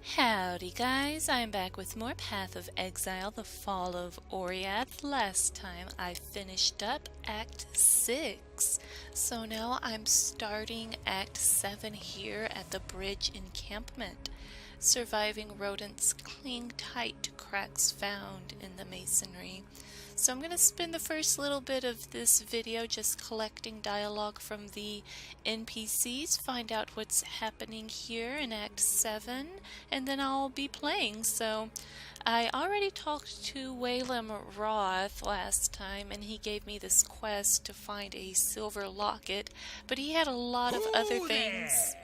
Howdy guys, I'm back with more Path of Exile, The Fall of Oriath. Last time I finished up Act 6, so now I'm starting Act 7 here at the bridge encampment. Surviving rodents cling tight to cracks found in the masonry. So I'm going to spend the first little bit of this video just collecting dialogue from the NPCs, find out what's happening here in Act 7, and then I'll be playing. So I already talked to Waylem Roth last time, and he gave me this quest to find a silver locket, but he had a lot of other things.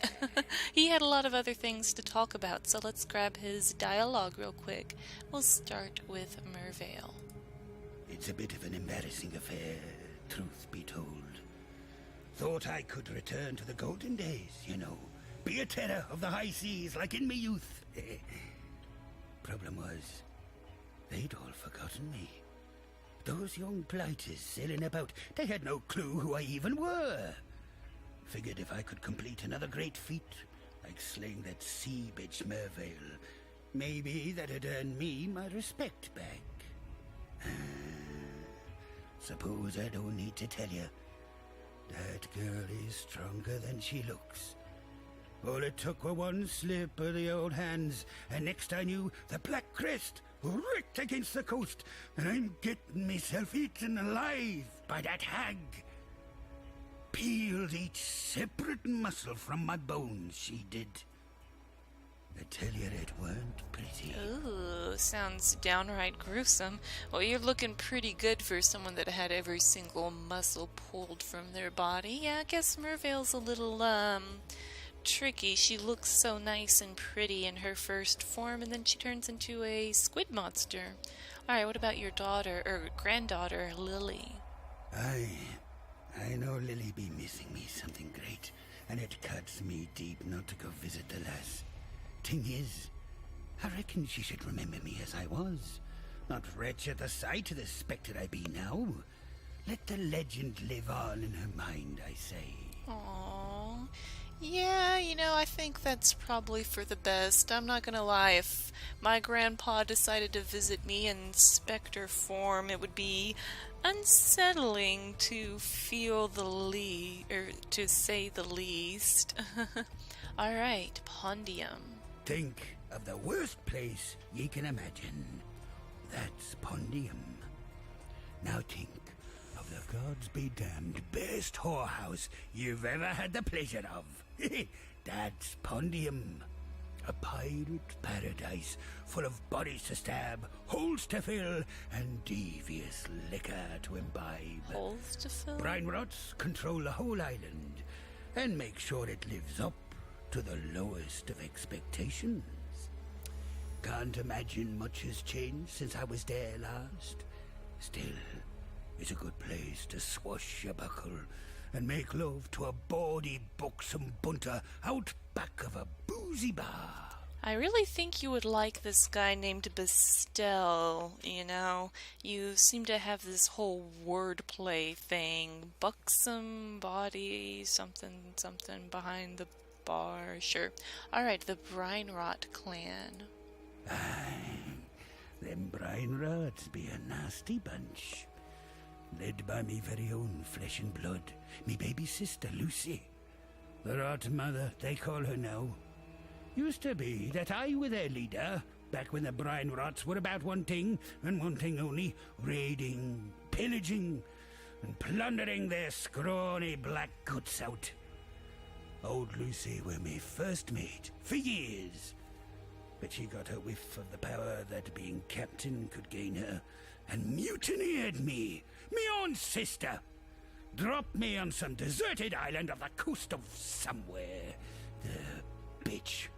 He had a lot of other things to talk about, so let's grab his dialogue real quick. We'll start with Mervale. It's a bit of an embarrassing affair, truth be told. Thought I could return to the golden days, you know. Be a terror of the high seas like in me youth. Problem was, they'd all forgotten me. Those young blighters sailing about, they had no clue who I even were. Figured if I could complete another great feat, like slaying that sea bitch Mervale, maybe that'd earn me my respect back. Suppose I don't need to tell you. That girl is stronger than she looks. All it took were one slip of the old hands, and next I knew, the Black Crest ripped against the coast, and I'm getting myself eaten alive by that hag. Peeled each separate muscle from my bones, she did. I tell you, it weren't pretty. Ooh, sounds downright gruesome. Well, you're looking pretty good for someone that had every single muscle pulled from their body. Yeah, I guess Mervale's a little, tricky. She looks so nice and pretty in her first form, and then she turns into a squid monster. Alright, what about your daughter, or granddaughter, Lily? I know Lily be missing me something great, and it cuts me deep not to go visit the lass. Thing is, I reckon she should remember me as I was, not retch at the sight of the spectre I be now. Let the legend live on in her mind, I say. Aww. Yeah, I think that's probably for the best. I'm not gonna lie, if my grandpa decided to visit me in specter form, it would be unsettling to to say the least. Alright, Pondium. Think of the worst place ye can imagine. That's Pondium. Now think of the gods be damned best whorehouse you've ever had the pleasure of. That's Pondium. A pirate paradise full of bodies to stab, holes to fill, and devious liquor to imbibe. Holes to fill? Brine rots control the whole island and make sure it lives up to the lowest of expectations. Can't imagine much has changed since I was there last. Still, it's a good place to swashbuckle and make love to a bawdy, buxom bunter out back of a boozy bar. I really think you would like this guy named Bestel, You seem to have this whole wordplay thing. Buxom, body, something, something behind the bar. Sure. Alright, the Brinerot clan. Aye, them Brinerots be a nasty bunch. Led by me very own flesh and blood, me baby sister Lucy. The Rot Mother, they call her now. Used to be that I were their leader, back when the Brinerots were about one thing, and one thing only, raiding, pillaging, and plundering their scrawny black guts out. Old Lucy were me first mate, for years. But she got a whiff of the power that being captain could gain her, and mutineered me own sister. Dropped me on some deserted island off the coast of somewhere. The bitch.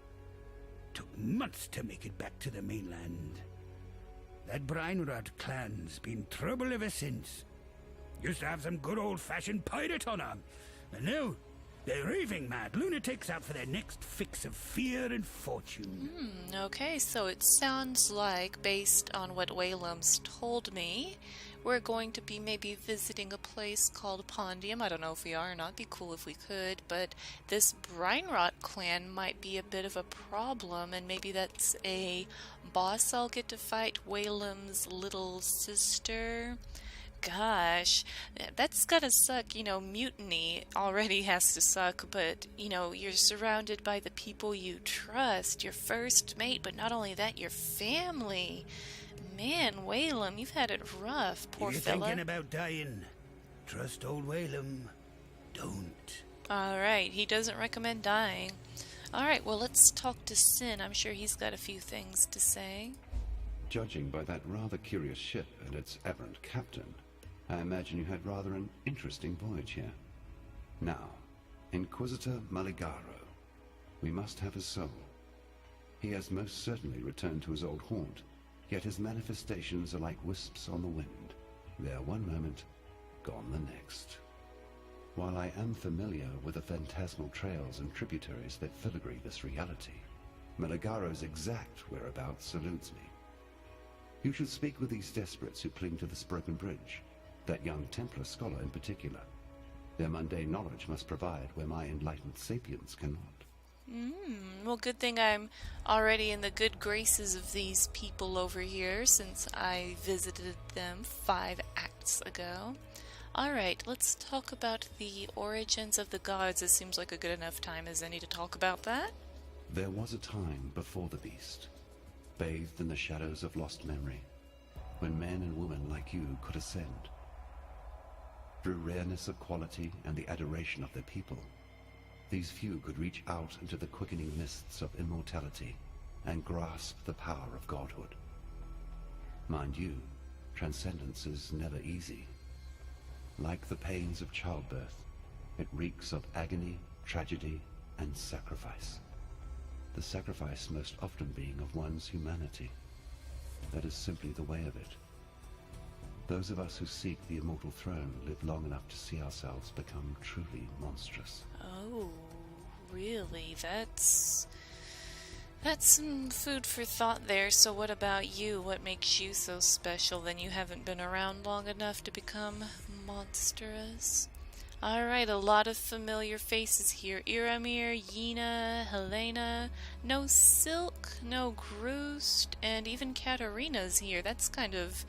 Took months to make it back to the mainland. That Brinerot clan's been trouble ever since. Used to have some good old-fashioned pirate on 'em, and now they're raving mad lunatics out for their next fix of fear and fortune. Okay, so it sounds like, based on what Waylam's told me, we're going to be maybe visiting a place called Pondium. I don't know if we are or not. It'd be cool if we could, but this Breinrot clan might be a bit of a problem, and maybe that's a boss I'll get to fight, Whalem's little sister. Gosh, that's gotta suck. Mutiny already has to suck, but, you're surrounded by the people you trust, your first mate, but not only that, your family. Man, Whalem, you've had it rough, poor You're fella. thinking about dying. Trust old Whalem. Don't. Alright, he doesn't recommend dying. Alright, well, let's talk to Sin. I'm sure he's got a few things to say. Judging by that rather curious ship and its aberrant captain, I imagine you had rather an interesting voyage here. Now, Inquisitor Maligaro. We must have his soul. He has most certainly returned to his old haunt, yet his manifestations are like wisps on the wind. There one moment, gone the next. While I am familiar with the phantasmal trails and tributaries that filigree this reality, Maligaro's exact whereabouts eludes me. You should speak with these desperates who cling to this broken bridge, that young Templar scholar in particular. Their mundane knowledge must provide where my enlightened sapience cannot. Well, good thing I'm already in the good graces of these people over here, since I visited them 5 acts ago. Alright, let's talk about the origins of the gods. It seems like a good enough time as any to talk about that. There was a time before the beast, bathed in the shadows of lost memory, when men and women like you could ascend. Through rareness of quality and the adoration of their people, these few could reach out into the quickening mists of immortality and grasp the power of godhood. Mind you, transcendence is never easy. Like the pains of childbirth, it reeks of agony, tragedy, and sacrifice. The sacrifice most often being of one's humanity. That is simply the way of it. Those of us who seek the immortal throne live long enough to see ourselves become truly monstrous. Oh, really? That's some food for thought there. So what about you? What makes you so special? Then you haven't been around long enough to become monstrous? Alright, a lot of familiar faces here. Iramir, Yena, Helena, no Silk, no Groost, and even Katarina's here. That's kind of...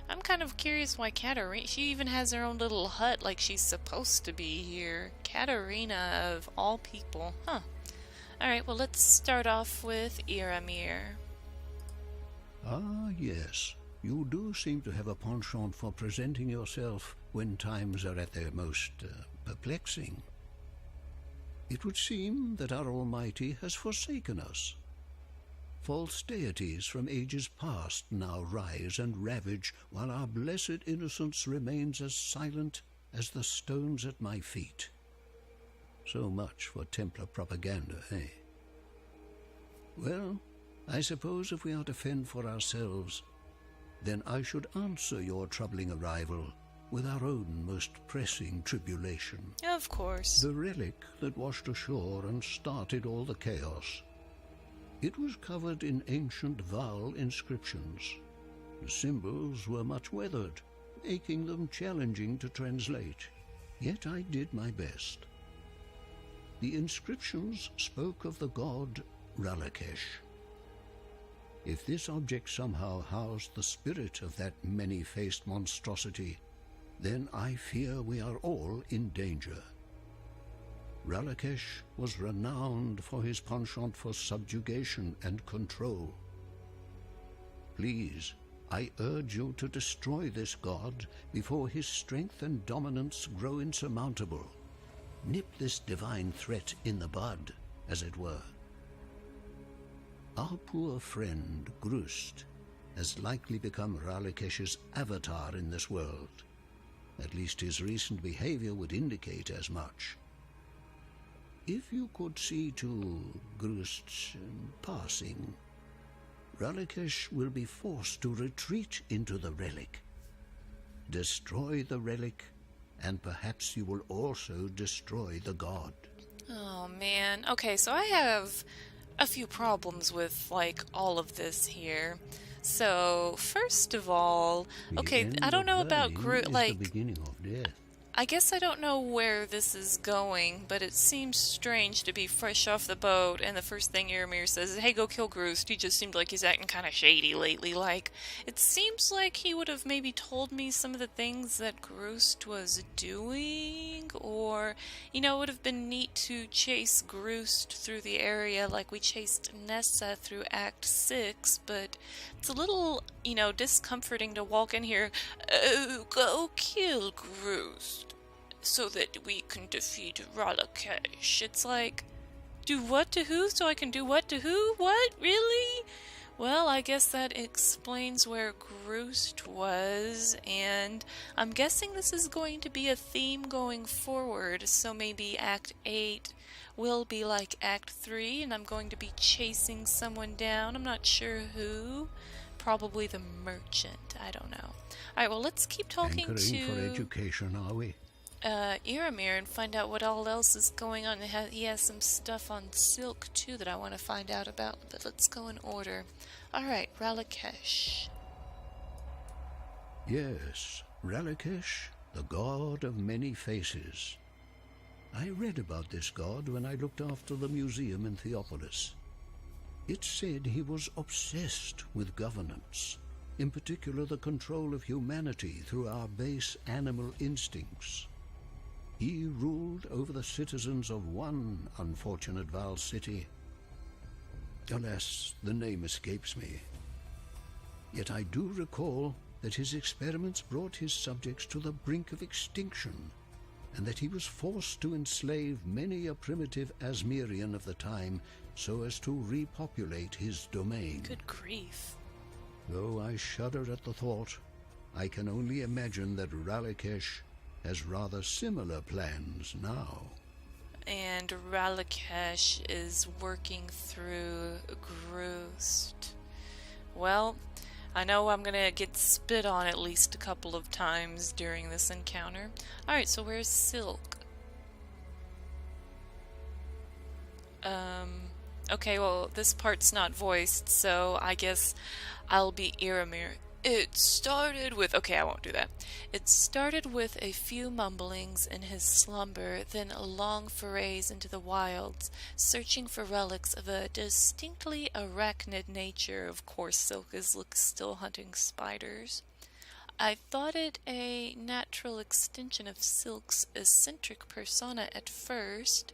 I'm kind of curious why Katarina... She even has her own little hut like she's supposed to be here. Katarina, of all people. Huh. Alright, well, let's start off with Iramir. Ah, yes. You do seem to have a penchant for presenting yourself when times are at their most perplexing. It would seem that our Almighty has forsaken us. False deities from ages past now rise and ravage, while our blessed innocence remains as silent as the stones at my feet. So much for Templar propaganda, eh? Well, I suppose if we are to fend for ourselves, then I should answer your troubling arrival with our own most pressing tribulation. Of course. The relic that washed ashore and started all the chaos. It was covered in ancient Vaal inscriptions. The symbols were much weathered, making them challenging to translate. Yet I did my best. The inscriptions spoke of the god Ralakesh. If this object somehow housed the spirit of that many-faced monstrosity, then I fear we are all in danger. Ralakesh was renowned for his penchant for subjugation and control. Please, I urge you to destroy this god before his strength and dominance grow insurmountable. Nip this divine threat in the bud, as it were. Our poor friend, Groost, has likely become Ralakesh's avatar in this world. At least his recent behavior would indicate as much. If you could see to Groost's passing, Ralakesh will be forced to retreat into the relic. Destroy the relic, and perhaps you will also destroy the god. Oh, man. Okay, so I have a few problems with, all of this here. So, first of all, The okay, end I don't of know about learning is the like, beginning of death. I guess I don't know where this is going, but it seems strange to be fresh off the boat and the first thing Aramir says is, hey, go kill Groost. He just seemed like he's acting kind of shady lately. Like, it seems like he would have maybe told me some of the things that Groost was doing, or, you know, it would have been neat to chase Groost through the area like we chased Nessa through Act 6, but it's a little, you know, discomforting to walk in here, oh, go kill Groost, so that we can defeat Ralakesh. It's like, do what to who so I can do what to who? What? Really? Well, I guess that explains where Groost was, and I'm guessing this is going to be a theme going forward, so maybe Act 8 will be like Act 3, and I'm going to be chasing someone down. I'm not sure who. Probably the merchant. I don't know. Alright, well, let's keep talking Hankering for to education, are we? Iramir and find out what all else is going on. He has some stuff on Silk, too, that I want to find out about, but let's go in order. Alright, Ralakesh. Yes, Ralakesh, the god of many faces. I read about this god when I looked after the museum in Theopolis. It said he was obsessed with governance, in particular the control of humanity through our base animal instincts. He ruled over the citizens of one unfortunate Val city. Alas, the name escapes me. Yet I do recall that his experiments brought his subjects to the brink of extinction, and that he was forced to enslave many a primitive Asmerian of the time so as to repopulate his domain. Good grief. Though I shudder at the thought, I can only imagine that Ralakesh has rather similar plans now. And Ralakesh is working through Groost. Well, I know I'm gonna get spit on at least a couple of times during this encounter. Alright, so where's Silk? Okay, well, this part's not voiced, so I guess I'll be Iramir. It started with... Okay, I won't do that. It started with a few mumblings in his slumber, then long forays into the wilds, searching for relics of a distinctly arachnid nature. Of course, Silk is still hunting spiders. I thought it a natural extension of Silk's eccentric persona at first.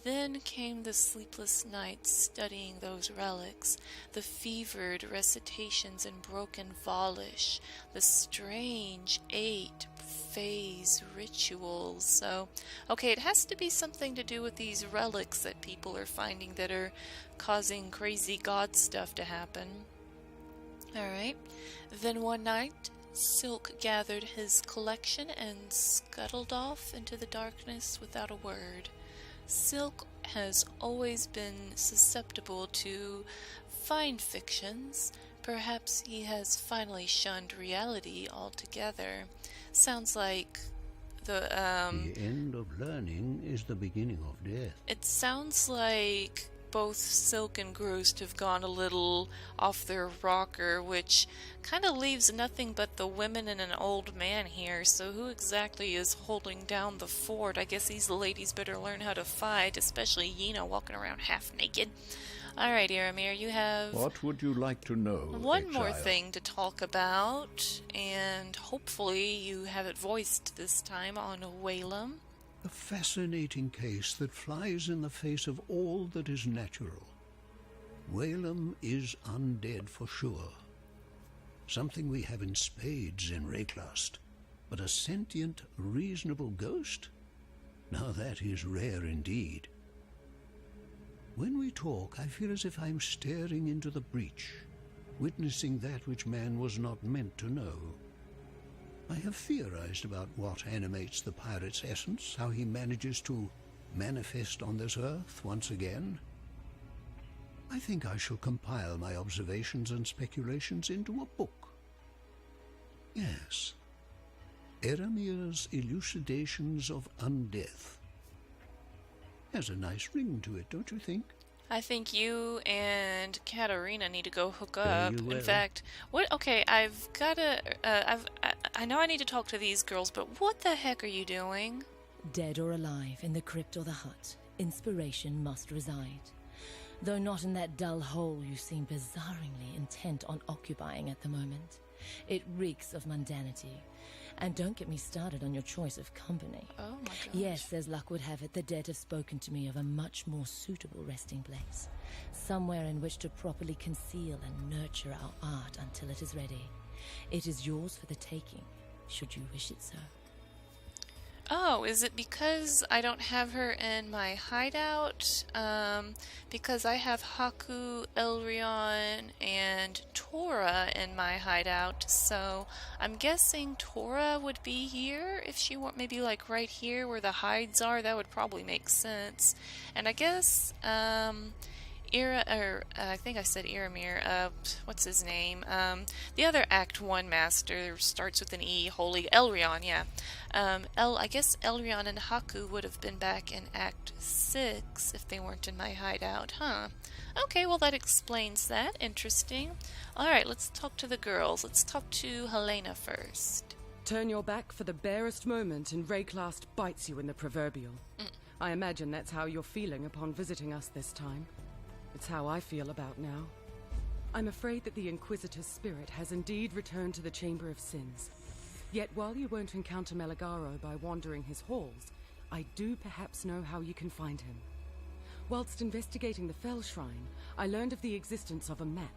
Then came the sleepless nights studying those relics, the fevered recitations in broken Volish, the strange 8-phase rituals. So, okay, it has to be something to do with these relics that people are finding that are causing crazy god stuff to happen. Alright, then one night, Silk gathered his collection and scuttled off into the darkness without a word. Silk has always been susceptible to fine fictions. Perhaps he has finally shunned reality altogether. Sounds like the end of learning is the beginning of death. It sounds like both Silk and Groost have gone a little off their rocker, which kind of leaves nothing but the women and an old man here. So who exactly is holding down the fort? I guess these ladies better learn how to fight, especially Yena walking around half naked. Alright, Iramir, you have... What would you like to know, one more exile? thing to talk about, and hopefully you have it voiced this time on Whalem. A fascinating case that flies in the face of all that is natural. Whalem is undead for sure. Something we have in spades in Rayclust. But a sentient, reasonable ghost? Now that is rare indeed. When we talk, I feel as if I'm staring into the breach, witnessing that which man was not meant to know. I have theorized about what animates the pirate's essence, how he manages to manifest on this earth once again. I think I shall compile my observations and speculations into a book. Yes, Eramir's Elucidations of Undeath. Has a nice ring to it, don't you think? I think you and Katarina need to go hook Very up. well. In fact, what? Okay, I've gotta. I know I need to talk to these girls, but what the heck are you doing? Dead or alive, in the crypt or the hut, inspiration must reside. Though not in that dull hole you seem bizarrely intent on occupying at the moment. It reeks of mundanity. And don't get me started on your choice of company. Oh my gosh. Yes, as luck would have it, the dead have spoken to me of a much more suitable resting place. Somewhere in which to properly conceal and nurture our art until it is ready. It is yours for the taking, should you wish it so. Oh, is it because I don't have her in my hideout? Because I have Haku, Elrion, and Tora in my hideout, so I'm guessing Tora would be here if she were maybe like right here where the hides are. That would probably make sense. And I guess, I think I said Iramir, what's his name? The other Act 1 master starts with an E, Holy Elrion, yeah. I guess Elrion and Haku would have been back in Act 6 if they weren't in my hideout, huh? Okay, well that explains that. Interesting. Alright, let's talk to the girls. Let's talk to Helena first. Turn your back for the barest moment and Rayclast bites you in the proverbial. I imagine that's how you're feeling upon visiting us this time. It's how I feel about now. I'm afraid that the Inquisitor's spirit has indeed returned to the Chamber of Sins. Yet while you won't encounter Meligaro by wandering his halls, I do perhaps know how you can find him. Whilst investigating the Fell Shrine, I learned of the existence of a map,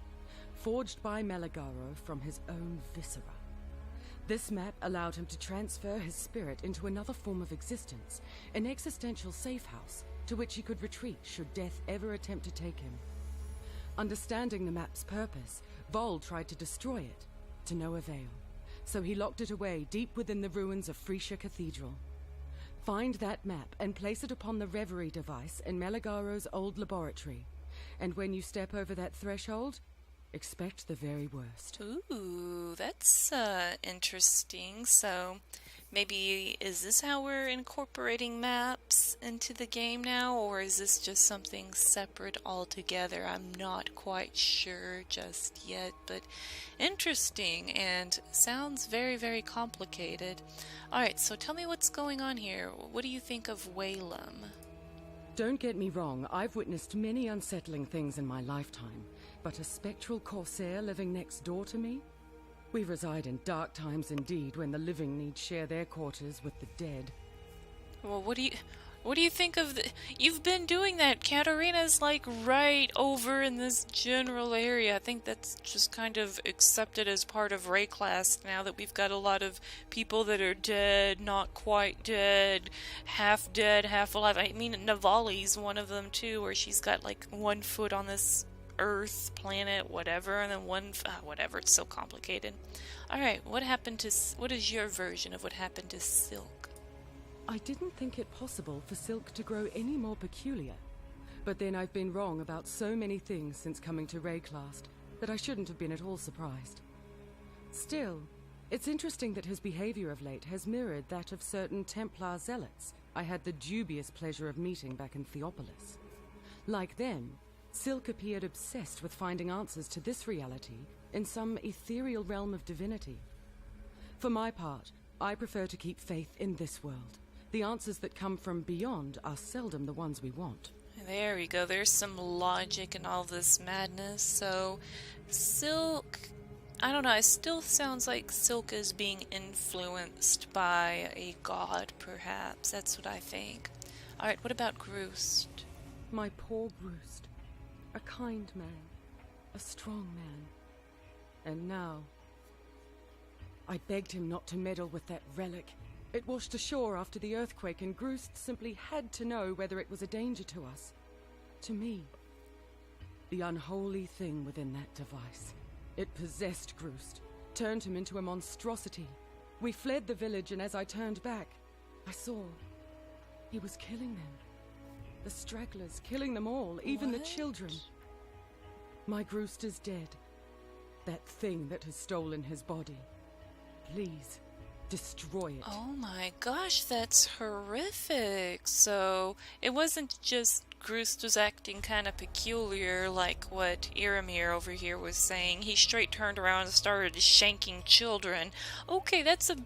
forged by Meligaro from his own viscera. This map allowed him to transfer his spirit into another form of existence, an existential safe house to which he could retreat should death ever attempt to take him. Understanding the map's purpose, Vol tried to destroy it, to no avail, so he locked it away deep within the ruins of Frisia Cathedral. Find that map and place it upon the Reverie device in Meligaro's old laboratory, and when you step over that threshold, expect the very worst. Ooh, that's interesting. So maybe is this how we're incorporating maps into the game now, or is this just something separate altogether? I'm not quite sure just yet, but interesting and sounds very, very complicated. Alright, so tell me what's going on here. What do you think of Whalem? Don't get me wrong, I've witnessed many unsettling things in my lifetime, but a spectral corsair living next door to me? We reside in dark times indeed, when the living need share their quarters with the dead. Well, what do you think of the... You've been doing that. Katarina's like right over in this general area. I think that's just kind of accepted as part of Rayclast now that we've got a lot of people that are dead, not quite dead, half alive. I mean, Navali's one of them too, where she's got like 1 foot on this Earth, planet, whatever, and then whatever, it's so complicated. Alright, what is your version of what happened to Silk? I didn't think it possible for Silk to grow any more peculiar, but then I've been wrong about so many things since coming to Rayclast that I shouldn't have been at all surprised. Still, it's interesting that his behavior of late has mirrored that of certain Templar zealots I had the dubious pleasure of meeting back in Theopolis. Like them, Silk appeared obsessed with finding answers to this reality in some ethereal realm of divinity. For my part, I prefer to keep faith in this world. The answers that come from beyond are seldom the ones we want. There we go, there's some logic in all this madness. So, Silk, I don't know, it still sounds like Silk is being influenced by a god, perhaps. That's what I think. Alright, what about Groost? My poor Groost. A kind man, a strong man, and now... I begged him not to meddle with that relic. It washed ashore after the earthquake, and Groost simply had to know whether it was a danger to us. To me. The unholy thing within that device. It possessed Groost, turned him into a monstrosity. We fled the village, and as I turned back, I saw he was killing them. The stragglers, killing them all, even the children. My Groost is dead. That thing that has stolen his body. Please, destroy it. Oh my gosh, that's horrific. So it wasn't just Groost was acting kind of peculiar like what Iramir over here was saying. He straight turned around and started shanking children. Okay, that's a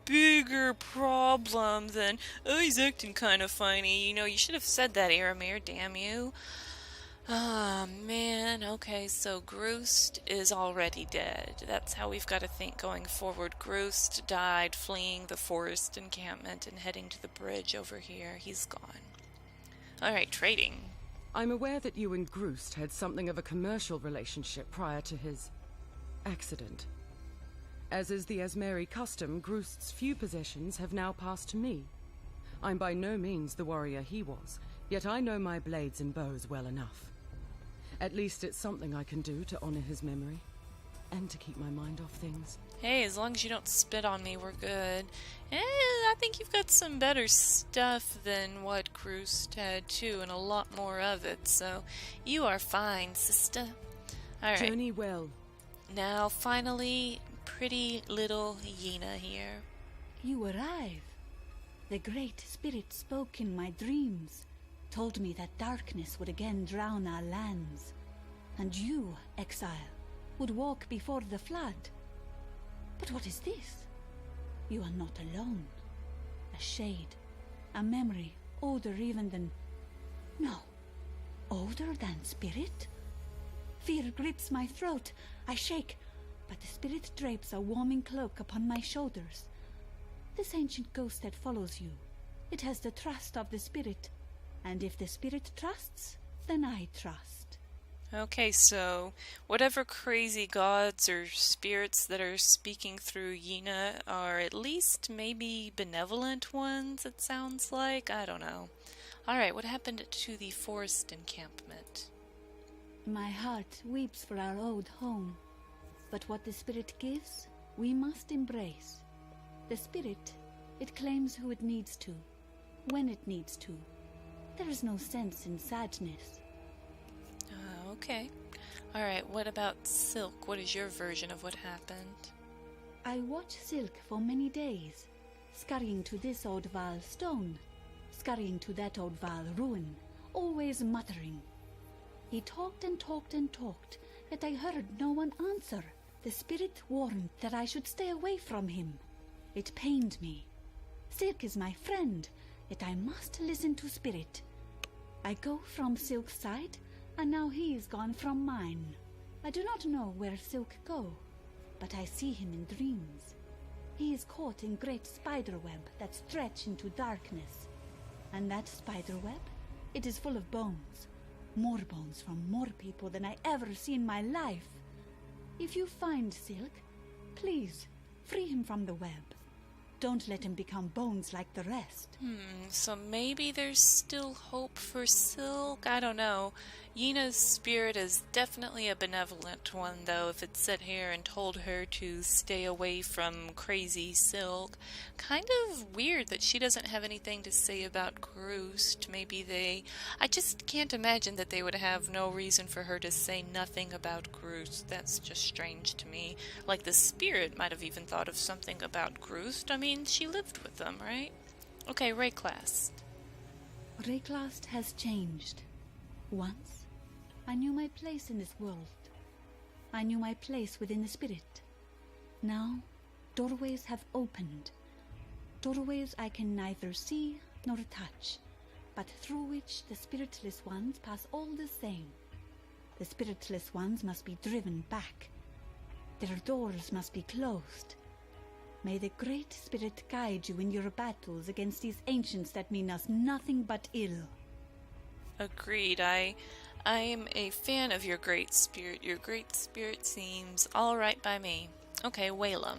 bigger problem than, oh, he's acting kind of funny. You know, you should have said that, Iramir, damn you. Ah, man. Okay, so Groost is already dead. That's how we've got to think going forward. Groost died fleeing the forest encampment and heading to the bridge over here. He's gone. Alright, trading. I'm aware that you and Groost had something of a commercial relationship prior to his accident. As is the Asmeri custom, Groost's few possessions have now passed to me. I'm by no means the warrior he was, yet I know my blades and bows well enough. At least it's something I can do to honor his memory, and to keep my mind off things. Hey, as long as you don't spit on me, we're good. I think you've got some better stuff than what Groost had, too, and a lot more of it, so you are fine, sister. Alright. Journey well. Now, finally, pretty little Yena here. You arrive. The Great Spirit spoke in my dreams, told me that darkness would again drown our lands, and you, exile, would walk before the flood. But what is this? You are not alone. A shade, a memory, older even than... No, older than spirit? Fear grips my throat. I shake, but the spirit drapes a warming cloak upon my shoulders. This ancient ghost that follows you, it has the trust of the spirit. And if the spirit trusts, then I trust. Okay, so whatever crazy gods or spirits that are speaking through Yena are at least maybe benevolent ones, it sounds like. I don't know. Alright, what happened to the forest encampment? My heart weeps for our old home. But what the spirit gives, we must embrace. The spirit, it claims who it needs to, when it needs to. There is no sense in sadness. Okay. Alright, what about Silk? What is your version of what happened? I watched Silk for many days, scurrying to this old Val stone, scurrying to that old Val ruin, always muttering. He talked and talked and talked, yet I heard no one answer. The spirit warned that I should stay away from him. It pained me. Silk is my friend, yet I must listen to spirit. I go from Silk's side, and now he is gone from mine. I do not know where Silk go, but I see him in dreams. He is caught in great spiderweb that stretch into darkness. And that spiderweb, it is full of bones. More bones from more people than I ever see in my life. If you find Silk, please, free him from the web. Don't let him become bones like the rest. So maybe there's still hope for Silk? I don't know. Yena's spirit is definitely a benevolent one, though, if it sat here and told her to stay away from crazy Silk. Kind of weird that she doesn't have anything to say about Groost. Maybe I just can't imagine that they would have no reason for her to say nothing about Groost. That's just strange to me. Like, the spirit might have even thought of something about Groost. I mean, she lived with them, right? Okay, Rayclast. Rayclast has changed. Once, I knew my place in this world. I knew my place within the spirit. Now, doorways have opened. Doorways I can neither see nor touch, but through which the spiritless ones pass all the same. The spiritless ones must be driven back. Their doors must be closed. May the Great Spirit guide you in your battles against these ancients that mean us nothing but ill. Agreed. I am a fan of your Great Spirit. Your Great Spirit seems alright by me. Okay, Whalem.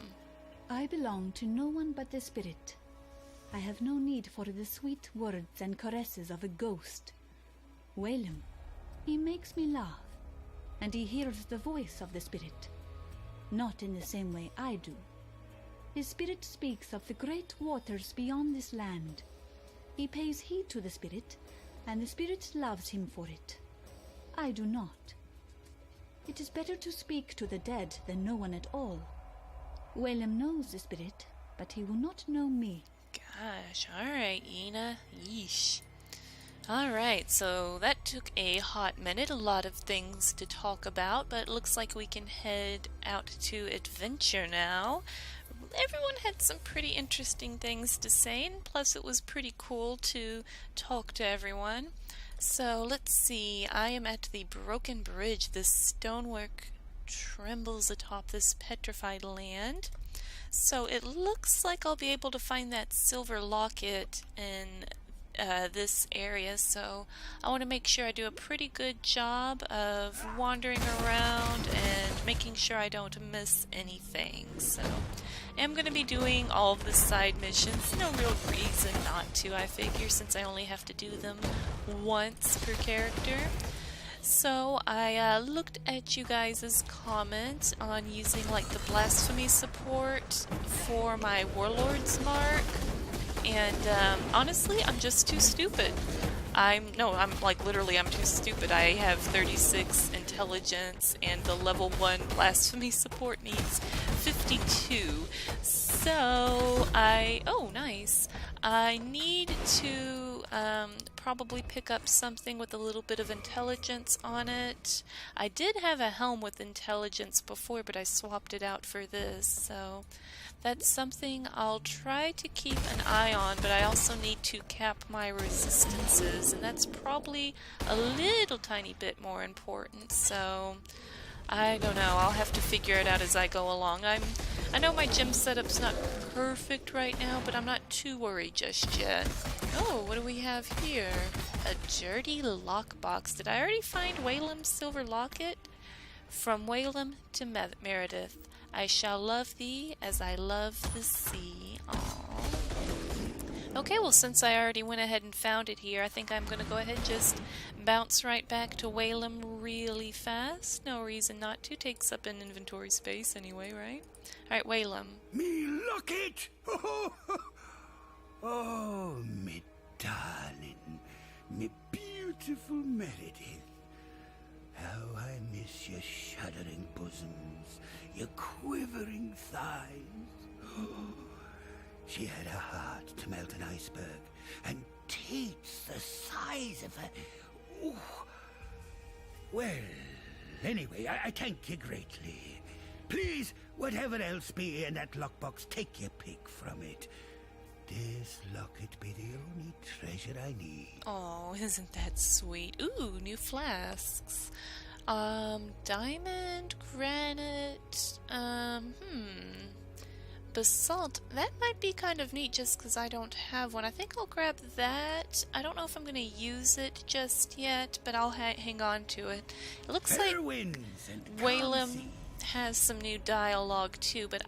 I belong to no one but the spirit. I have no need for the sweet words and caresses of a ghost. Whalem, he makes me laugh, and he hears the voice of the spirit. Not in the same way I do. His spirit speaks of the great waters beyond this land. He pays heed to the spirit, and the spirit loves him for it. I do not. It is better to speak to the dead than no one at all. Whalem knows the spirit, but he will not know me. Gosh, alright, Ina. Yeesh. Alright, so that took a hot minute, a lot of things to talk about, but it looks like we can head out to adventure now. Everyone had some pretty interesting things to say, and plus it was pretty cool to talk to everyone. So let's see, I am at the broken bridge. The stonework trembles atop this petrified land. So it looks like I'll be able to find that silver locket in this area, so I want to make sure I do a pretty good job of wandering around and making sure I don't miss anything. So I'm going to be doing all of the side missions. No real reason not to, I figure, since I only have to do them once per character. So I looked at you guys' comments on using like the blasphemy support for my warlord's mark, and honestly I'm just too stupid. I'm too stupid. I have 36 intelligence and the level 1 blasphemy support needs 52. So oh nice. I need to probably pick up something with a little bit of intelligence on it. I did have a helm with intelligence before, but I swapped it out for this, so that's something I'll try to keep an eye on, but I also need to cap my resistances, and that's probably a little tiny bit more important, so I don't know. I'll have to figure it out as I go along. I know my gym setup's not perfect right now, but I'm not too worried just yet. Oh, what do we have here? A dirty lockbox. Did I already find Waylam's silver locket? From Waylam to Meredith, I shall love thee as I love the sea. Aww. Okay, well, since I already went ahead and found it here, I think I'm going to go ahead and just bounce right back to Waylam really fast. No reason not to. Takes up an inventory space anyway, right? Alright, Waylam. Me locket! Oh, me darling, me beautiful Meredith. How I miss your shuddering bosoms, your quivering thighs. She had a heart to melt an iceberg, and teats the size of a... Ooh. Well, anyway, I thank you greatly. Please, whatever else be in that lockbox, take your pick from it. This locket be the only treasure I need. Oh, isn't that sweet? Ooh, new flasks. Diamond, granite, basalt. That might be kind of neat just because I don't have one. I think I'll grab that. I don't know if I'm going to use it just yet, but I'll hang on to it. It looks like Waylam has some new dialogue too, but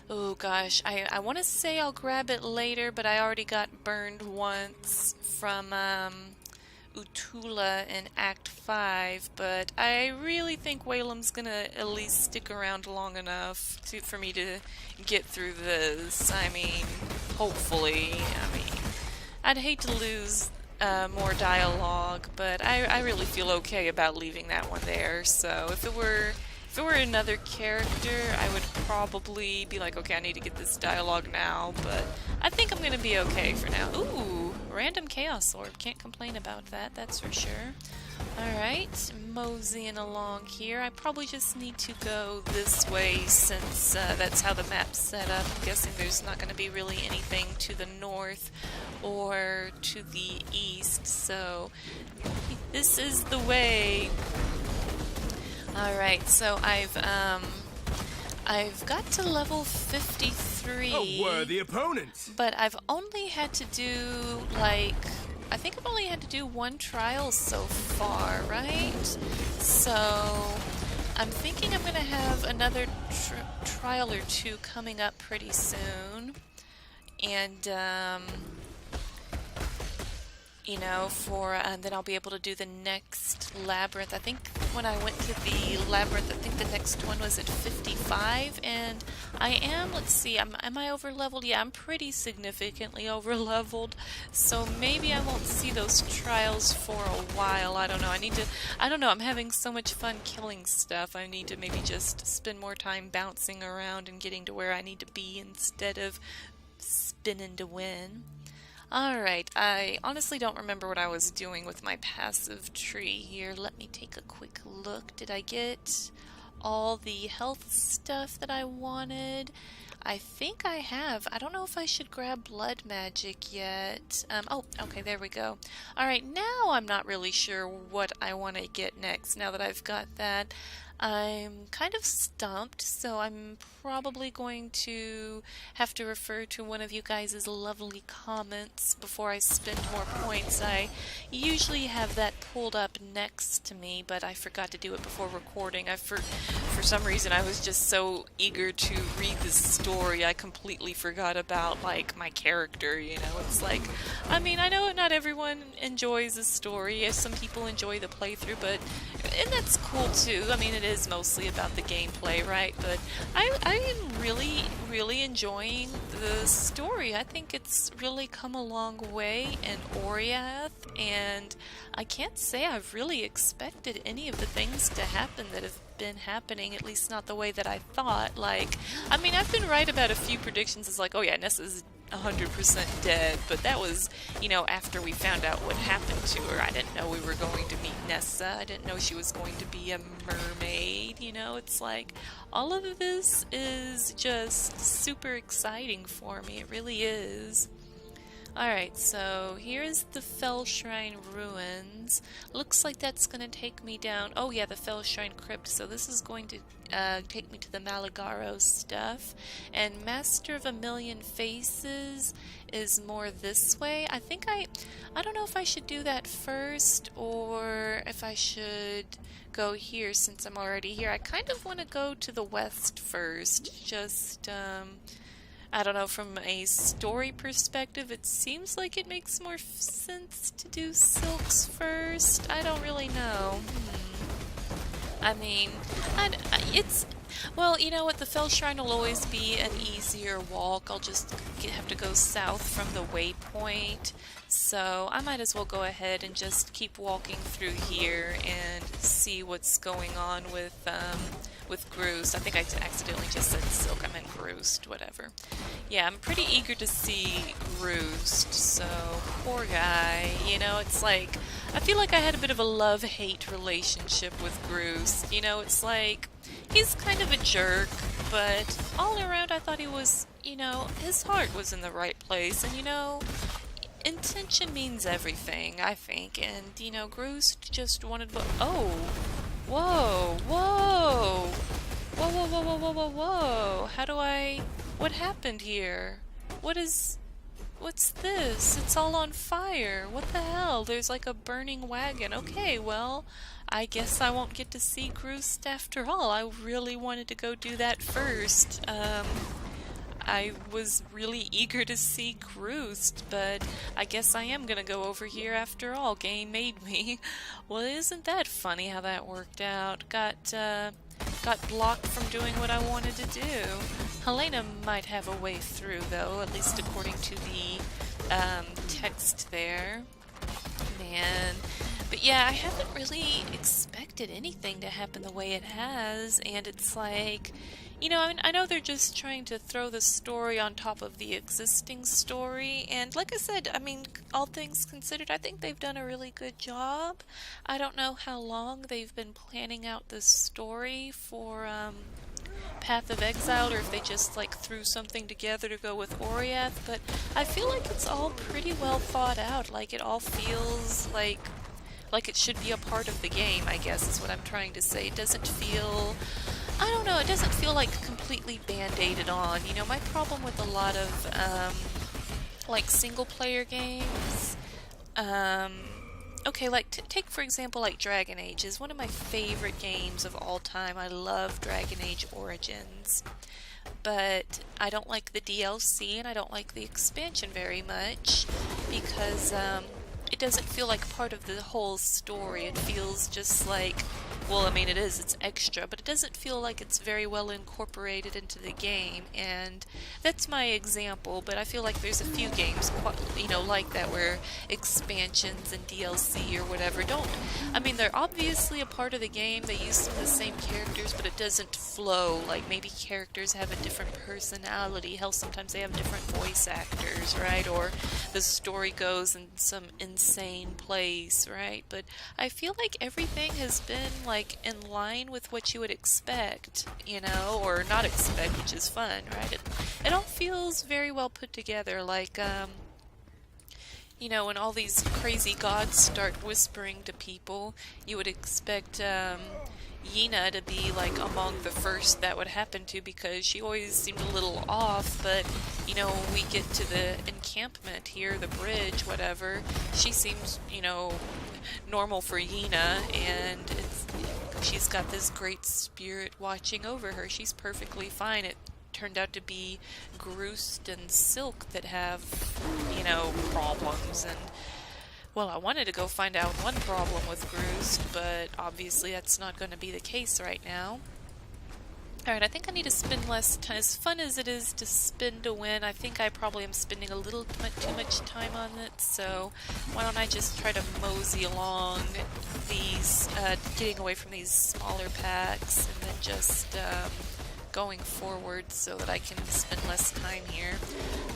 oh gosh, I want to say I'll grab it later, but I already got burned once from Utula in Act 5, but I really think Waylam's gonna at least stick around long enough for me to get through this. I mean, hopefully. I mean, I'd hate to lose more dialogue, but I really feel okay about leaving that one there. So if it were another character, I would probably be like, okay, I need to get this dialogue now, but I think I'm gonna be okay for now. Ooh, random chaos orb. Can't complain about that, that's for sure. Alright, moseying along here. I probably just need to go this way since that's how the map's set up. I'm guessing there's not gonna be really anything to the north or to the east, so this is the way. Alright, so I've got to level 53. A worthy opponent! But I've only had to do, like, I think I've only had to do one trial so far, right? So I'm thinking I'm going to have another trial or two coming up pretty soon. And, you know, then I'll be able to do the next labyrinth. I think when I went to the labyrinth. I think the next one was at 55, and I am, let's see, am I over leveled? Yeah, I'm pretty significantly over leveled, so maybe I won't see those trials for a while. I don't know. I don't know, I'm having so much fun killing stuff. I need to maybe just spend more time bouncing around and getting to where I need to be instead of spinning to win. Alright, I honestly don't remember what I was doing with my passive tree here. Let me take a quick look. Did I get all the health stuff that I wanted? I think I have. I don't know if I should grab blood magic yet. Oh, okay, there we go. Alright, now I'm not really sure what I want to get next now that I've got that. I'm kind of stumped, so I'm probably going to have to refer to one of you guys' lovely comments before I spend more points. I usually have that pulled up next to me, but I forgot to do it before recording. For some reason I was just so eager to read this story, I completely forgot about, like, my character, you know. It's like, I mean, I know not everyone enjoys the story. Some people enjoy the playthrough, and that's cool too. I mean, it is mostly about the gameplay, right? But I am really enjoying the story. I think it's really come a long way in Oriath, and I can't say I've really expected any of the things to happen that have been happening, at least not the way that I thought. Like, I mean, I've been right about a few predictions. It's like, oh yeah, Nessa's 100% dead, but that was, you know, after we found out what happened to her. I didn't know we were going to meet Nessa. I didn't know she was going to be a mermaid, you know. It's like, all of this is just super exciting for me. It really is. Alright, so here's the Fell Shrine Ruins. Looks like that's going to take me down... Oh yeah, the Fell Shrine Crypt. So this is going to take me to the Malagaro stuff. And Master of a Million Faces is more this way. I think I don't know if I should do that first or if I should go here since I'm already here. I kind of want to go to the west first. Just, I don't know, from a story perspective, it seems like it makes more sense to do Silks first. I don't really know. I mean, it's... Well, you know what, the Fell Shrine will always be an easier walk. I'll just have to go south from the waypoint. So I might as well go ahead and just keep walking through here and see what's going on with Groost. I think I accidentally just said Silk. I meant Groost, whatever. Yeah, I'm pretty eager to see Groost, so poor guy. You know, it's like, I feel like I had a bit of a love-hate relationship with Groost. You know, it's like, he's kind of a jerk, but all around I thought he was, you know, his heart was in the right place, and you know, intention means everything, I think, and, you know, Groost just wanted... Oh! Whoa! Whoa! Whoa, whoa, whoa, whoa, whoa, whoa, whoa! How do I... What happened here? What's this? It's all on fire. What the hell? There's like a burning wagon. Okay, well, I guess I won't get to see Groost after all. I really wanted to go do that first. I was really eager to see Groost, but I guess I am gonna go over here after all. Game made me. Well, isn't that funny how that worked out? Got blocked from doing what I wanted to do. Helena might have a way through, though, at least according to the text there. Man. But yeah, I haven't really expected anything to happen the way it has, and it's like... You know, I mean, I know they're just trying to throw the story on top of the existing story, and like I said, I mean, all things considered, I think they've done a really good job. I don't know how long they've been planning out this story for Path of Exile, or if they just like threw something together to go with Oriath, but I feel like it's all pretty well thought out. Like, it all feels like it should be a part of the game, I guess is what I'm trying to say. It doesn't feel... I don't know, it doesn't feel like completely band-aided on. You know, my problem with a lot of, like, single-player games, okay, like, take, for example, like, Dragon Age is one of my favorite games of all time. I love Dragon Age Origins. But I don't like the DLC, and I don't like the expansion very much, because, it doesn't feel like part of the whole story. It feels just like well, I mean, it is, it's extra, but it doesn't feel like it's very well incorporated into the game, and that's my example, but I feel like there's a few games, you know, like that, where expansions and DLC or whatever don't, I mean, they're obviously a part of the game, they use some of the same characters, but it doesn't flow, like maybe characters have a different personality, hell, sometimes they have different voice actors, right, or the story goes in some insane place, right, but I feel like everything has been, like, in line with what you would expect, you know, or not expect, which is fun, right? It all feels very well put together, like, you know, when all these crazy gods start whispering to people, you would expect, Yina to be, like, among the first that would happen to, because she always seemed a little off, but, you know, when we get to the encampment here, the bridge, whatever, she seems, you know, normal for Yina, and she's got this great spirit watching over her. She's perfectly fine. It turned out to be Groost and Silk that have, you know, problems, and well, I wanted to go find out one problem with Groost, but obviously that's not going to be the case right now. Alright, I think I need to spend less time. As fun as it is to spin to win, I think I probably am spending a little too much time on it, so why don't I just try to mosey along these, getting away from these smaller packs, and then just going forward so that I can spend less time here.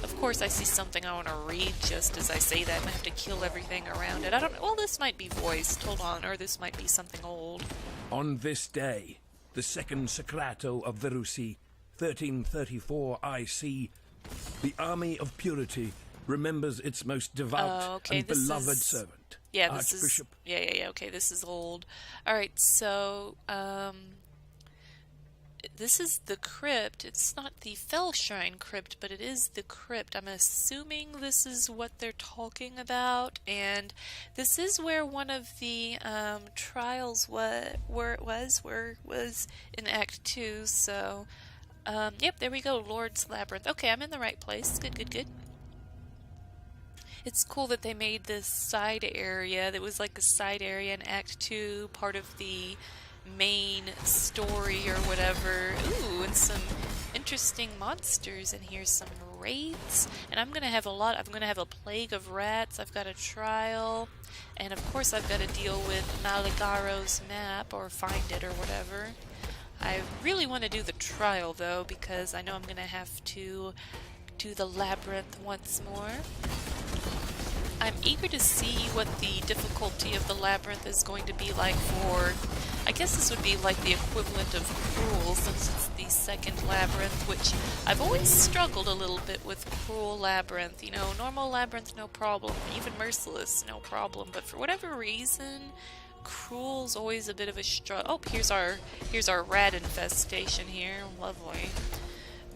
Of course, I see something I want to read just as I say that, and I have to kill everything around it. I don't know, well, this might be voiced, hold on, or this might be something old. On this day, the second Sacrato of Verusi, 1334 IC, the Army of Purity remembers its most devout and beloved servant, yeah, this Archbishop. Yeah, okay, this is old. Alright, so, this is the crypt. It's not the Fellshrine crypt, but it is the crypt. I'm assuming this is what they're talking about, and this is where one of the trials was in Act 2, so yep, there we go, Lord's Labyrinth. Okay, I'm in the right place. Good. It's cool that they made this side area that was like a side area in Act 2, part of the main story or whatever. Ooh, and some interesting monsters in here, some wraiths, and I'm gonna have a plague of rats, I've got a trial, and of course I've got to deal with Maligaro's map, or find it, or whatever. I really want to do the trial though, because I know I'm gonna have to do the labyrinth once more. I'm eager to see what the difficulty of the labyrinth is going to be like for, I guess this would be like the equivalent of Cruel, since it's the second labyrinth, which I've always struggled a little bit with Cruel Labyrinth. You know, normal labyrinth, no problem, even Merciless, no problem, but for whatever reason, Cruel's always a bit of a struggle. Oh, here's our rat infestation here, lovely.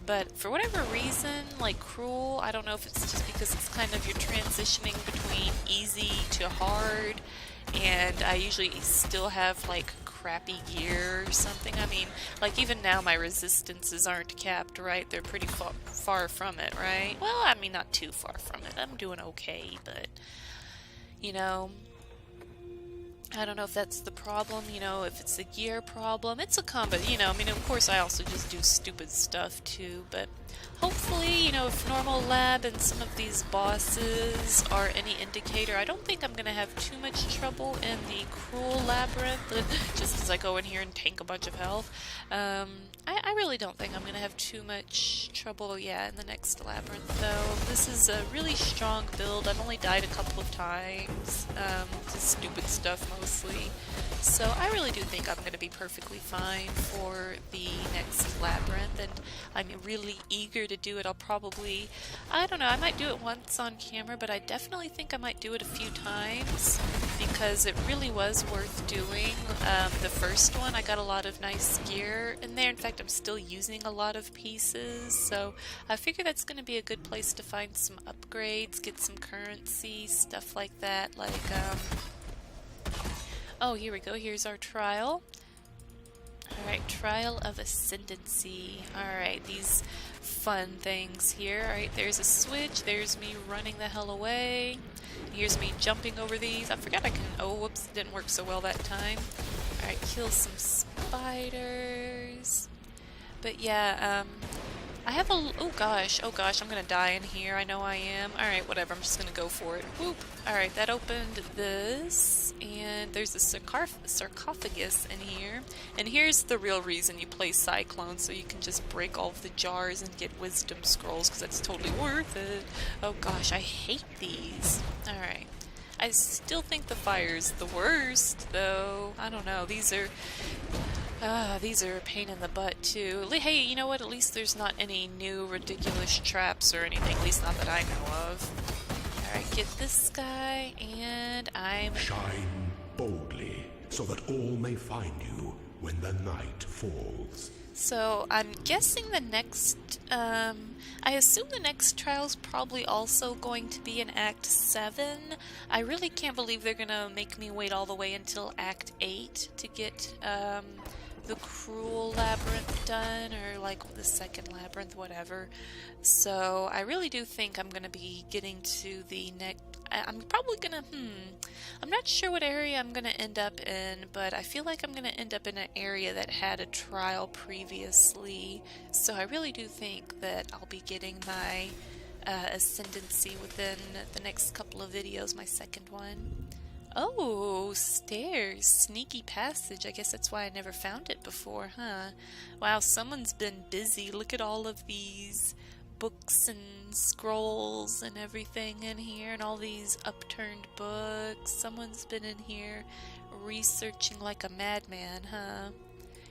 But for whatever reason, like Cruel, I don't know if it's just because it's kind of, you're transitioning between easy to hard, and I usually still have like crappy gear or something. I mean, like even now my resistances aren't capped, right? They're pretty far from it, right? Well, I mean, not too far from it. I'm doing okay, but, you know, I don't know if that's the problem, you know, if it's a gear problem. It's a combo, you know, I mean, of course I also just do stupid stuff too, but hopefully, you know, if normal lab and some of these bosses are any indicator, I don't think I'm going to have too much trouble in the Cruel Labyrinth, just as I go in here and tank a bunch of health. I really don't think I'm going to have too much trouble, yeah, in the next labyrinth, though. This is a really strong build. I've only died a couple of times, to stupid stuff mostly. So I really do think I'm going to be perfectly fine for the next labyrinth, and I'm really eager to do it. I'll probably, I don't know, I might do it once on camera, but I definitely think I might do it a few times, because it really was worth doing. The first one, I got a lot of nice gear in there. In fact, I'm still using a lot of pieces, so I figure that's going to be a good place to find some upgrades, get some currency, stuff like that, like, oh, here we go. Here's our trial. Alright, Trial of Ascendancy. Alright, these fun things here. Alright, there's a switch. There's me running the hell away. Here's me jumping over these. I forgot I can... Oh, whoops. Didn't work so well that time. Alright, kill some spiders. But yeah, I have a... oh gosh, I'm gonna die in here. I know I am. Alright, whatever, I'm just gonna go for it. Whoop! Alright, that opened this, and there's a sarcophagus in here. And here's the real reason you play Cyclone, so you can just break all of the jars and get wisdom scrolls, because that's totally worth it. Oh gosh, I hate these. Alright. I still think the fire's the worst, though. I don't know, these are a pain in the butt, too. Hey, you know what? At least there's not any new ridiculous traps or anything. At least not that I know of. Alright, get this guy, and I'm... Shine boldly, so that all may find you when the night falls. So, I'm guessing the next... I assume the next trial's probably also going to be in Act 7. I really can't believe they're gonna make me wait all the way until Act 8 to get, the Cruel Labyrinth done, or like the second labyrinth, whatever. So I really do think I'm gonna be getting to the next... I'm probably gonna, I'm not sure what area I'm gonna end up in, but I feel like I'm gonna end up in an area that had a trial previously. So I really do think that I'll be getting my ascendancy within the next couple of videos, my second one. Oh, stairs. Sneaky passage. I guess that's why I never found it before, huh? Wow, someone's been busy. Look at all of these books and scrolls and everything in here, and all these upturned books. Someone's been in here researching like a madman, huh?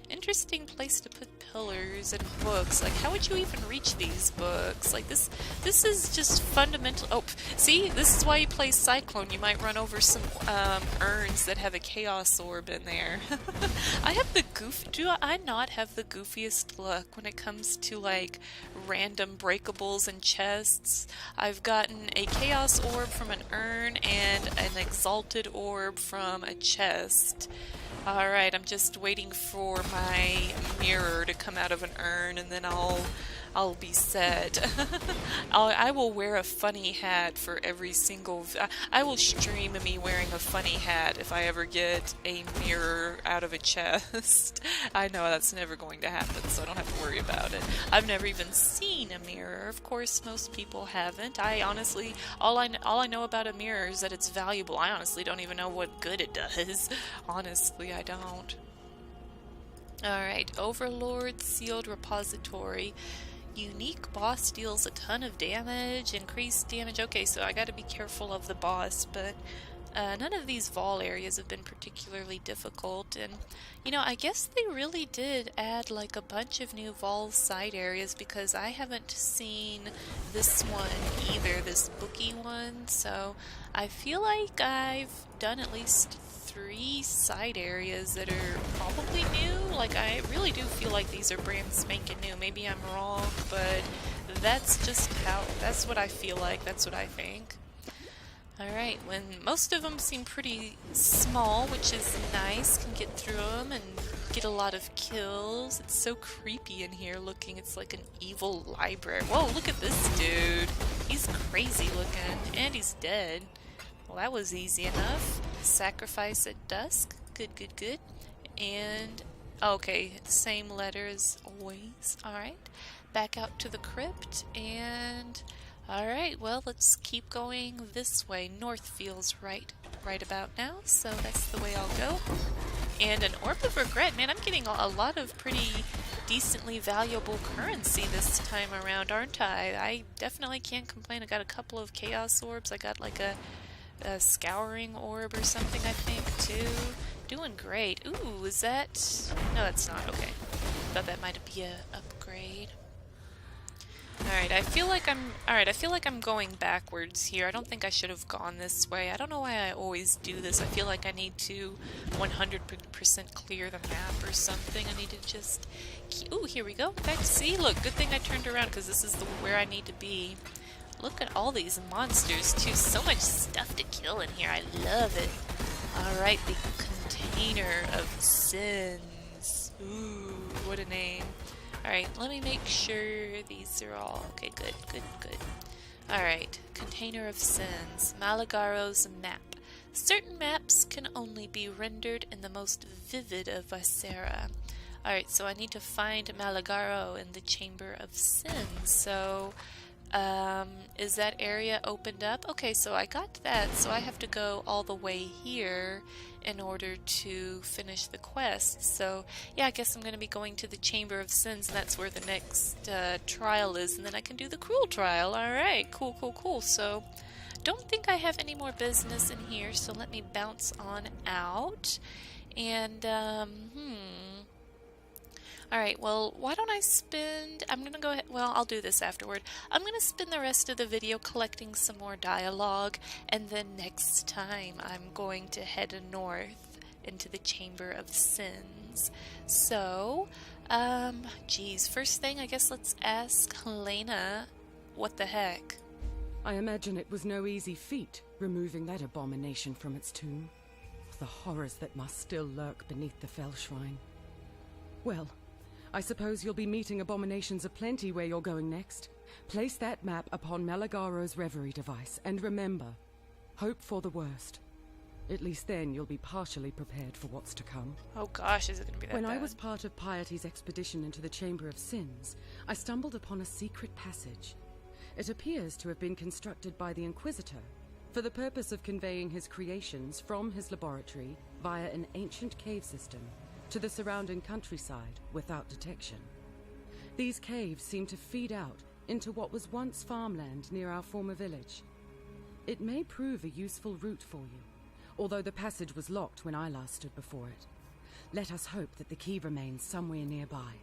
Interesting place to put pillars and books. Like, how would you even reach these books? Like, this is just fundamental. Oh, see? This is why you play Cyclone. You might run over some urns that have a Chaos Orb in there. I have the do I not have the goofiest luck when it comes to, like, random breakables and chests? I've gotten a Chaos Orb from an urn and an Exalted Orb from a chest. Alright, I'm just waiting for my mirror to come out of an urn, and then I'll be set. I will wear a funny hat for every single... I will stream me wearing a funny hat if I ever get a mirror out of a chest. I know that's never going to happen, so I don't have to worry about it. I've never even seen a mirror. Of course, most people haven't. I honestly... All I know about a mirror is that it's valuable. I honestly don't even know what good it does. Honestly, I don't. Alright, Overlord Sealed Repository. Unique boss deals a ton of damage, increased damage. Okay, so I gotta be careful of the boss, but none of these Vol areas have been particularly difficult, and you know, I guess they really did add like a bunch of new Vol side areas, because I haven't seen this one either, this bookie one, so I feel like I've done at least 3 side areas that are probably new. Like, I really do feel like these are brand spanking new. Maybe I'm wrong, but that's just that's what I feel like, that's what I think. Alright, when most of them seem pretty small, which is nice, can get through them and get a lot of kills. It's so creepy in here looking, it's like an evil library. Whoa, look at this dude. He's crazy looking, and he's dead. Well, that was easy enough. Sacrifice at dusk. Good, good, good. And, okay, same letter as always. Alright, back out to the crypt, and... Alright, well, let's keep going this way. North feels right about now, so that's the way I'll go. And an Orb of Regret. Man, I'm getting a lot of pretty decently valuable currency this time around, aren't I? I definitely can't complain. I got a couple of Chaos Orbs. I got like a Scouring Orb or something, I think, too. Doing great. Ooh, is that... No, that's not. Okay. Thought that might be a upgrade. Alright, I feel like I'm going backwards here. I don't think I should have gone this way. I don't know why I always do this. I feel like I need to 100% clear the map or something. I need to just... Ooh, here we go. Back to see. Look, good thing I turned around, because this is where I need to be. Look at all these monsters, too. So much stuff to kill in here. I love it. Alright, the Container of Sins. Ooh, what a name. Alright, let me make sure these are all... Okay, good, good, good. Alright, Container of Sins. Malagaro's Map. Certain maps can only be rendered in the most vivid of Visera. Alright, so I need to find Malagaro in the Chamber of Sins. So, is that area opened up? Okay, so I got that, so I have to go all the way here in order to finish the quest. So, yeah, I guess I'm going to be going to the Chamber of Sins, and that's where the next trial is, and then I can do the Cruel trial. Alright, cool, cool, cool. So, don't think I have any more business in here, so let me bounce on out. And, Alright, well, why don't I spend... I'm going to go ahead... Well, I'll do this afterward. I'm going to spend the rest of the video collecting some more dialogue, and then next time I'm going to head north into the Chamber of Sins. So, geez, first thing, I guess let's ask Helena what the heck. I imagine it was no easy feat, removing that abomination from its tomb. The horrors that must still lurk beneath the Fell Shrine. Well, I suppose you'll be meeting abominations aplenty where you're going next. Place that map upon Malagaro's reverie device, and remember, hope for the worst. At least then you'll be partially prepared for what's to come. Oh gosh, is it going to be that bad? When I was part of Piety's expedition into the Chamber of Sins, I stumbled upon a secret passage. It appears to have been constructed by the Inquisitor for the purpose of conveying his creations from his laboratory via an ancient cave system to the surrounding countryside without detection. These caves seem to feed out into what was once farmland near our former village. It may prove a useful route for you, although the passage was locked when I last stood before it. Let us hope that the key remains somewhere nearby.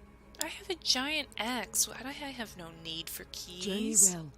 I have a giant axe. I have no need for keys. Journey well.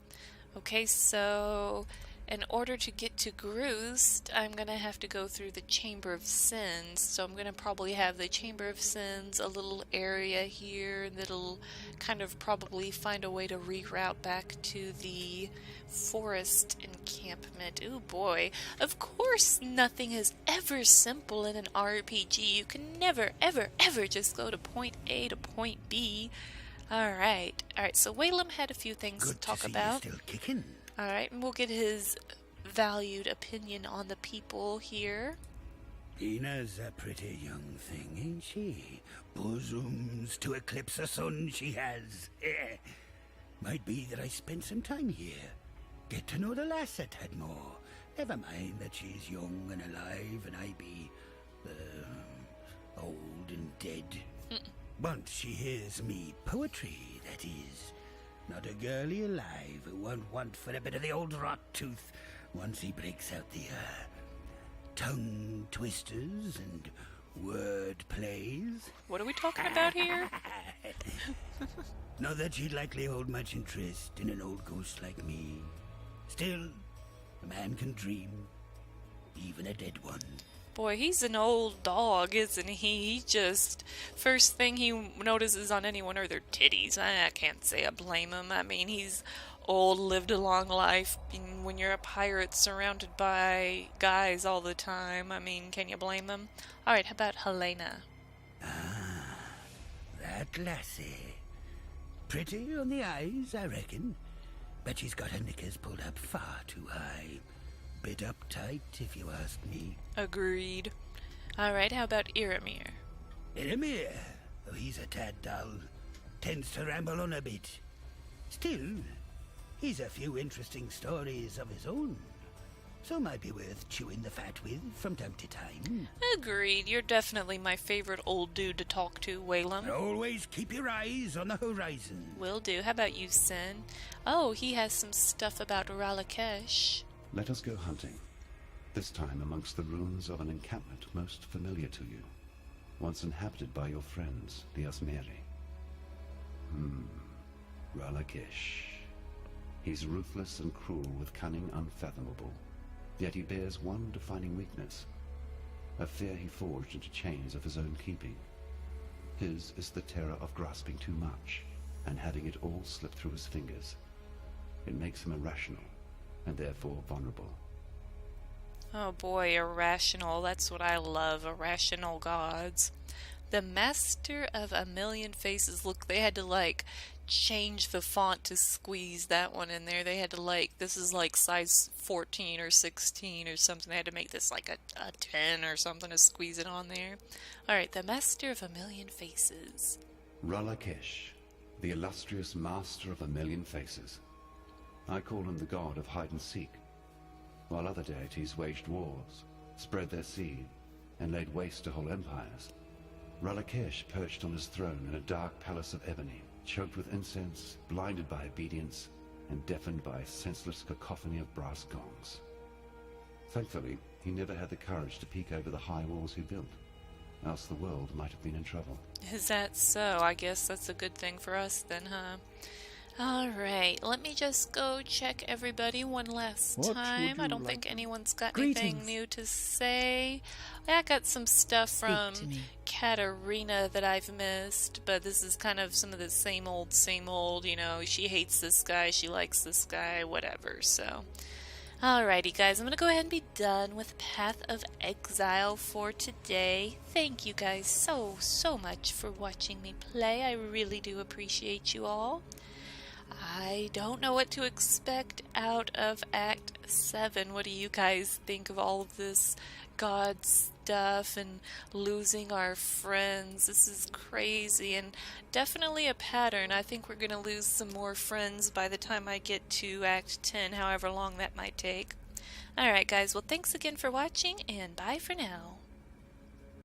Okay, so in order to get to Groost, I'm going to have to go through the Chamber of Sins. So I'm going to probably have the Chamber of Sins, a little area here that'll kind of probably find a way to reroute back to the forest encampment. Ooh boy. Of course nothing is ever simple in an RPG. You can never, ever, ever just go to point A to point B. Alright, so Waylem had a few things to talk about. Still kicking. Alright, and we'll get his valued opinion on the people here. Ina's a pretty young thing, ain't she? Bosoms to eclipse a sun she has. Might be that I spent some time here. Get to know the lass a tad more. Never mind that she's young and alive and I be old and dead. Once she hears me poetry, that is. Not a girlie alive who won't want for a bit of the old rot tooth once he breaks out the tongue twisters and word plays. What are we talking about here? Not that she'd likely hold much interest in an old ghost like me. Still, a man can dream, even a dead one. Boy, he's an old dog, isn't he? He just, first thing he notices on anyone are their titties. I can't say I blame him. I mean, he's old, lived a long life. And when you're a pirate surrounded by guys all the time, I mean, can you blame him? Alright, how about Helena? Ah, that lassie. Pretty on the eyes, I reckon. But she's got her knickers pulled up far too high. Bit uptight, if you ask me. Agreed. Alright, how about Iramir? Iramir? Oh, he's a tad dull. Tends to ramble on a bit. Still, he's a few interesting stories of his own. So might be worth chewing the fat with from time to time. Agreed. You're definitely my favorite old dude to talk to, Waylem. And always keep your eyes on the horizon. Will do. How about you, Sin? Oh, he has some stuff about Ralakesh. Let us go hunting, this time amongst the ruins of an encampment most familiar to you, once inhabited by your friends, the Asmeri. Ralakesh. He's ruthless and cruel with cunning unfathomable, yet he bears one defining weakness, a fear he forged into chains of his own keeping. His is the terror of grasping too much, and having it all slip through his fingers. It makes him irrational, and therefore vulnerable. Oh boy, irrational. That's what I love, irrational gods. The Master of a Million Faces. Look, they had to like change the font to squeeze that one in there. They had to like, this is like size 14 or 16 or something. They had to make this like a 10 or something to squeeze it on there. Alright, the Master of a Million Faces. Ralakesh, the illustrious Master of a Million Faces. I call him the god of hide and seek. While other deities waged wars, spread their seed, and laid waste to whole empires, Ralakesh perched on his throne in a dark palace of ebony, choked with incense, blinded by obedience, and deafened by a senseless cacophony of brass gongs. Thankfully, he never had the courage to peek over the high walls he built, else the world might have been in trouble. Is that so? I guess that's a good thing for us then, huh? Alright, let me just go check everybody one last time. I don't think anyone's got anything new to say. I got some stuff from Katarina that I've missed, but this is kind of some of the same old, you know, she hates this guy, she likes this guy, whatever, so. Alrighty guys, I'm gonna go ahead and be done with Path of Exile for today. Thank you guys so much for watching me play. I really do appreciate you all. I don't know what to expect out of Act 7. What do you guys think of all of this God stuff and losing our friends? This is crazy and definitely a pattern. I think we're going to lose some more friends by the time I get to Act 10, however long that might take. Alright guys, well thanks again for watching and bye for now.